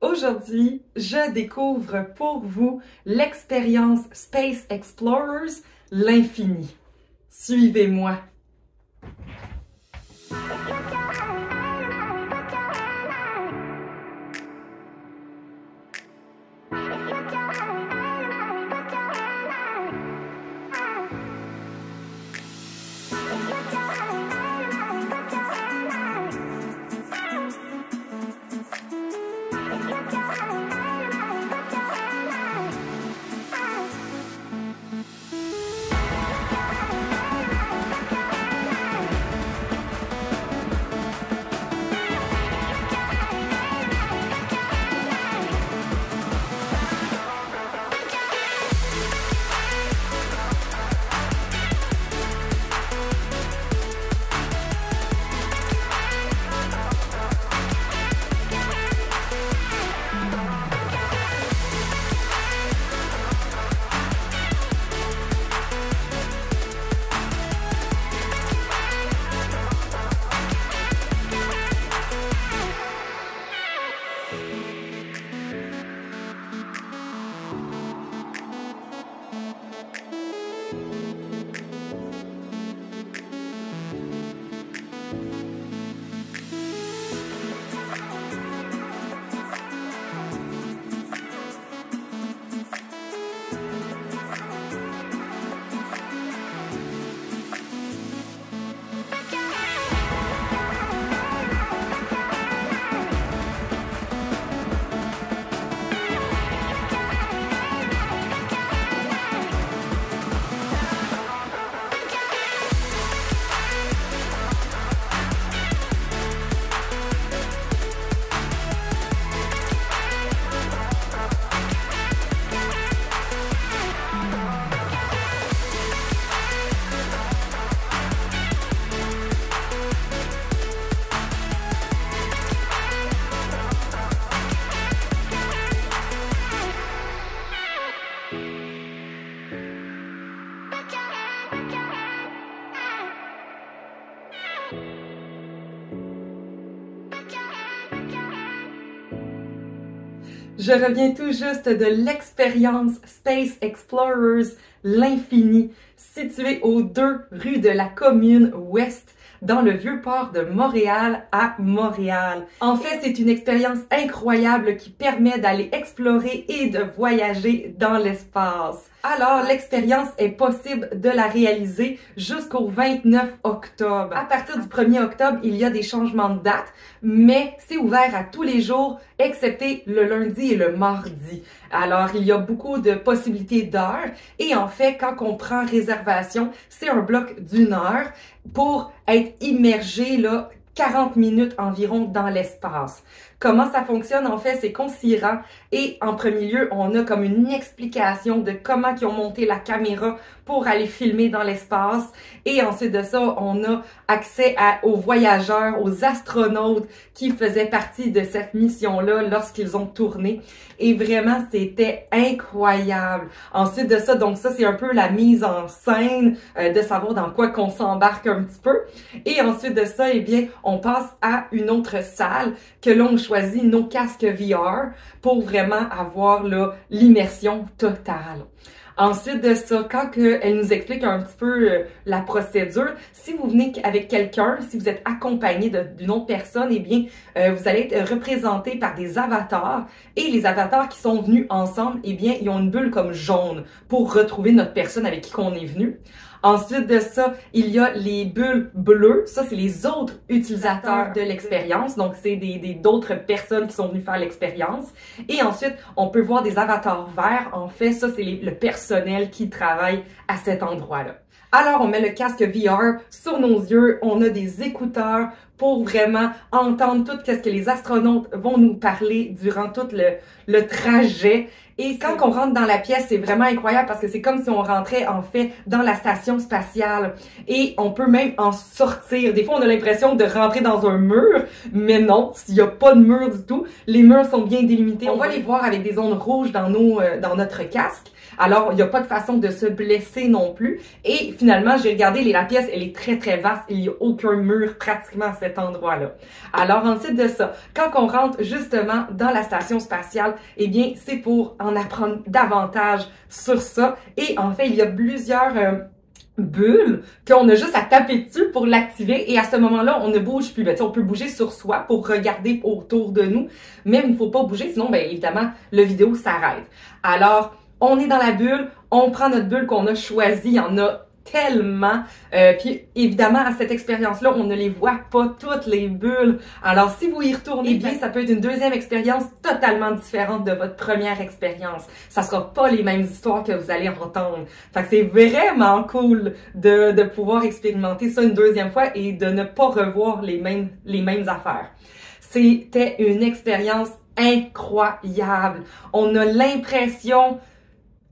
Aujourd'hui, je découvre pour vous l'expérience Space Explorers, l'infini. Suivez-moi. Je reviens tout juste de l'expérience Space Explorers, l'infini, située aux 2 rues de la commune ouest, dans le Vieux-Port de Montréal à Montréal. En fait, c'est une expérience incroyable qui permet d'aller explorer et de voyager dans l'espace. Alors, l'expérience est possible de la réaliser jusqu'au 29 octobre. À partir du 1er octobre, il y a des changements de date, mais c'est ouvert à tous les jours, excepté le lundi et le mardi. Alors, il y a beaucoup de possibilités d'heures et en fait, quand on prend réservation, c'est un bloc d'1 heure pour être immergé là 40 minutes environ dans l'espace. Comment ça fonctionne? En fait, c'est qu'on s'y rend et en premier lieu, on a comme une explication de comment ils ont monté la caméra pour aller filmer dans l'espace. Et ensuite de ça, on a accès aux voyageurs, aux astronautes qui faisaient partie de cette mission-là lorsqu'ils ont tourné. Et vraiment, c'était incroyable. Ensuite de ça, donc ça, c'est un peu la mise en scène de savoir dans quoi qu'on s'embarque un petit peu. Et ensuite de ça, eh bien, on passe à une autre salle que l'on choisit nos casques VR pour vraiment avoir l'immersion totale. Ensuite de ça, quand elle nous explique un petit peu la procédure, si vous venez avec quelqu'un, si vous êtes accompagné d'une autre personne, eh bien, vous allez être représenté par des avatars. Et les avatars qui sont venus ensemble, eh bien, ils ont une bulle comme jaune pour retrouver notre personne avec qui on est venu. Ensuite de ça, il y a les bulles bleues. Ça, c'est les autres utilisateurs de l'expérience. Donc, c'est d'autres personnes qui sont venues faire l'expérience. Et ensuite, on peut voir des avatars verts. En fait, ça, c'est le personnel qui travaille à cet endroit-là. Alors, on met le casque VR sur nos yeux. On a des écouteurs pour vraiment entendre tout ce que les astronautes vont nous parler durant tout le trajet. Et quand on rentre dans la pièce, c'est vraiment incroyable parce que c'est comme si on rentrait en fait dans la station spatiale et on peut même en sortir. Des fois, on a l'impression de rentrer dans un mur, mais non, s'il n'y a pas de mur du tout, les murs sont bien délimités. On va les voir avec des ondes rouges dans notre casque. Alors, il n'y a pas de façon de se blesser non plus. Et finalement, j'ai regardé, la pièce, elle est très, très vaste. Il n'y a aucun mur pratiquement à cet endroit-là. Alors, ensuite de ça, quand on rentre justement dans la station spatiale, eh bien, c'est pour en apprendre davantage sur ça. Et en fait, il y a plusieurs bulles qu'on a juste à taper dessus pour l'activer et à ce moment-là, on ne bouge plus. Ben, on peut bouger sur soi pour regarder autour de nous, mais il ne faut pas bouger, sinon, ben, évidemment, le vidéo s'arrête. Alors, on est dans la bulle, on prend notre bulle qu'on a choisie, il y en a tellement. Puis évidemment, à cette expérience-là, on ne les voit pas toutes les bulles. Alors, si vous y retournez, eh bien, ça peut être une deuxième expérience totalement différente de votre première expérience. Ça sera pas les mêmes histoires que vous allez entendre. Fait que c'est vraiment cool de pouvoir expérimenter ça une deuxième fois et de ne pas revoir les mêmes affaires. C'était une expérience incroyable. On a l'impression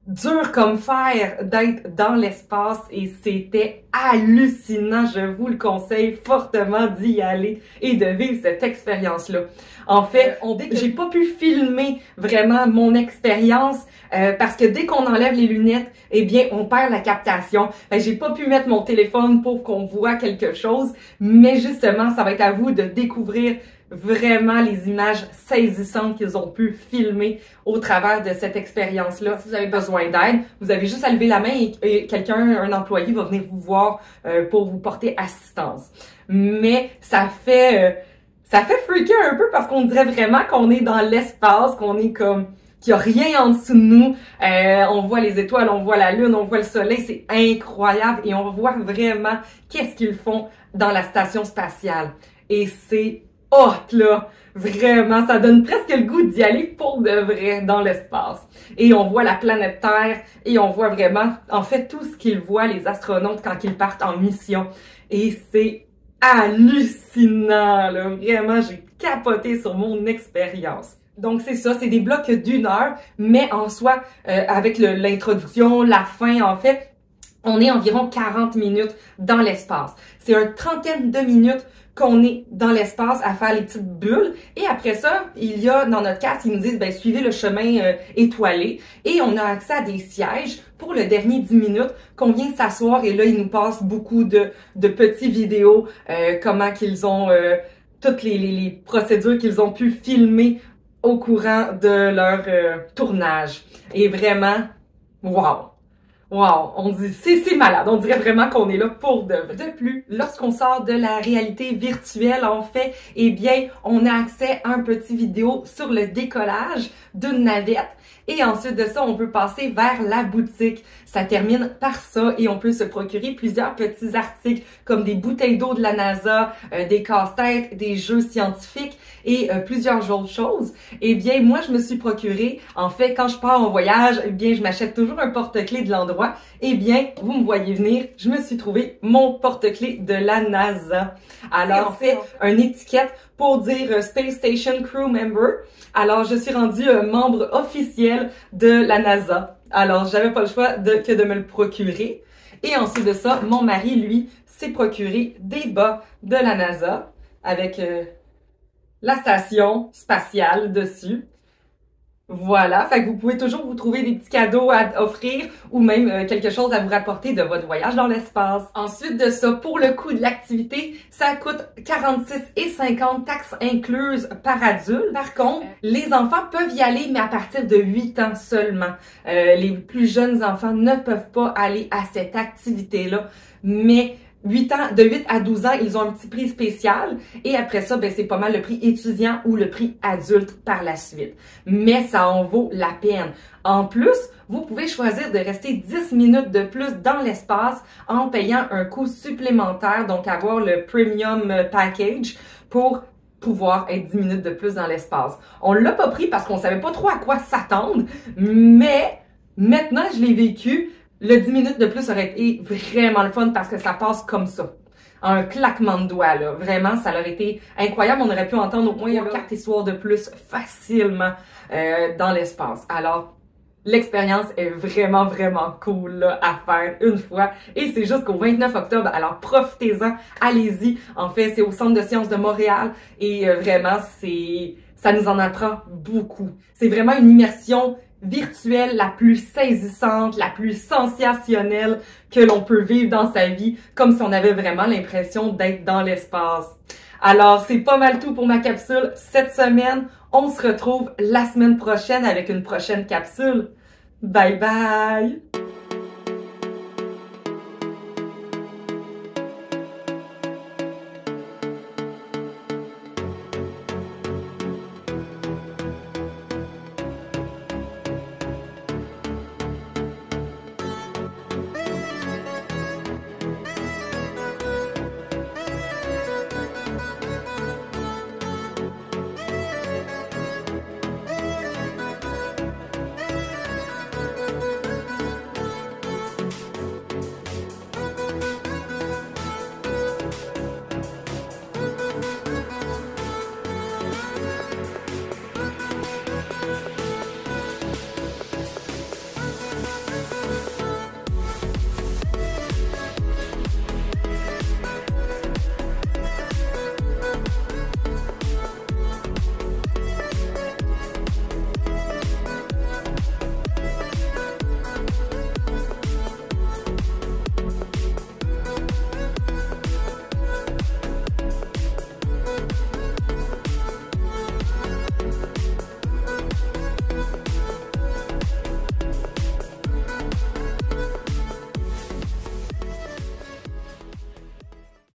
dur comme fer d'être dans l'espace et c'était hallucinant. Je vous le conseille fortement d'y aller et de vivre cette expérience-là. En fait, j'ai pas pu filmer vraiment mon expérience parce que dès qu'on enlève les lunettes, eh bien, on perd la captation. J'ai pas pu mettre mon téléphone pour qu'on voit quelque chose, mais justement, ça va être à vous de découvrir vraiment les images saisissantes qu'ils ont pu filmer au travers de cette expérience-là. Si vous avez besoin d'aide, vous avez juste à lever la main et quelqu'un, un employé va venir vous voir pour vous porter assistance. Mais ça fait freaker un peu parce qu'on dirait vraiment qu'on est dans l'espace, qu'on est comme qu'il n'y a rien en dessous de nous. On voit les étoiles, on voit la lune, on voit le soleil, c'est incroyable et on voit vraiment qu'est-ce qu'ils font dans la station spatiale. Et c'est hot, là! Vraiment, ça donne presque le goût d'y aller pour de vrai dans l'espace. Et on voit la planète Terre et on voit vraiment, en fait, tout ce qu'ils voient, les astronautes, quand ils partent en mission. Et c'est hallucinant, là! Vraiment, j'ai capoté sur mon expérience. Donc, c'est ça, c'est des blocs d'1 heure, mais en soi, avec l'introduction, la fin, en fait, on est environ 40 minutes dans l'espace. C'est une trentaine de minutes qu'on est dans l'espace à faire les petites bulles. Et après ça, il y a dans notre carte, ils nous disent, ben, suivez le chemin étoilé. Et on a accès à des sièges pour le dernier 10 minutes qu'on vient s'asseoir. Et là, ils nous passent beaucoup de petits vidéos, comment qu'ils ont, toutes les procédures qu'ils ont pu filmer au courant de leur tournage. Et vraiment, wow! Wow, on dit c'est malade, on dirait vraiment qu'on est là pour de vrai. De plus, lorsqu'on sort de la réalité virtuelle, en fait, eh bien, on a accès à un petit vidéo sur le décollage d'une navette. Et ensuite de ça, on peut passer vers la boutique. Ça termine par ça et on peut se procurer plusieurs petits articles comme des bouteilles d'eau de la NASA, des casse-têtes, des jeux scientifiques et plusieurs autres choses. Eh bien, moi, je me suis procuré, en fait, quand je pars en voyage, eh bien, je m'achète toujours un porte-clés de l'endroit. Eh bien, vous me voyez venir, je me suis trouvé mon porte-clés de la NASA. Alors, en fait, une étiquette pour dire Space Station Crew Member. Alors, je suis rendue membre officiel de la NASA. Alors, j'avais pas le choix que de me le procurer. Et ensuite de ça, mon mari, lui, s'est procuré des bas de la NASA avec la station spatiale dessus. Voilà, fait que vous pouvez toujours vous trouver des petits cadeaux à offrir ou même quelque chose à vous rapporter de votre voyage dans l'espace. Ensuite de ça, pour le coût de l'activité, ça coûte 46,50 taxes incluses par adulte. Par contre, les enfants peuvent y aller, mais à partir de 8 ans seulement. Les plus jeunes enfants ne peuvent pas aller à cette activité-là, mais de 8 à 12 ans, ils ont un petit prix spécial et après ça, ben, c'est pas mal le prix étudiant ou le prix adulte par la suite. Mais ça en vaut la peine. En plus, vous pouvez choisir de rester 10 minutes de plus dans l'espace en payant un coût supplémentaire, donc avoir le Premium Package pour pouvoir être 10 minutes de plus dans l'espace. On l'a pas pris parce qu'on savait pas trop à quoi s'attendre, mais maintenant je l'ai vécu. Le 10 minutes de plus aurait été vraiment le fun parce que ça passe comme ça. Un claquement de doigts, là. Vraiment, ça aurait été incroyable. On aurait pu entendre au moins 4 histoires de plus facilement dans l'espace. Alors, l'expérience est vraiment, vraiment cool là, à faire une fois. Et c'est jusqu'au 29 octobre. Alors, profitez-en. Allez-y. En fait, c'est au Centre de sciences de Montréal. Et vraiment, ça nous en apprend beaucoup. C'est vraiment une immersion virtuelle la plus saisissante, la plus sensationnelle que l'on peut vivre dans sa vie, comme si on avait vraiment l'impression d'être dans l'espace. Alors, c'est pas mal tout pour ma capsule cette semaine. On se retrouve la semaine prochaine avec une prochaine capsule. Bye bye!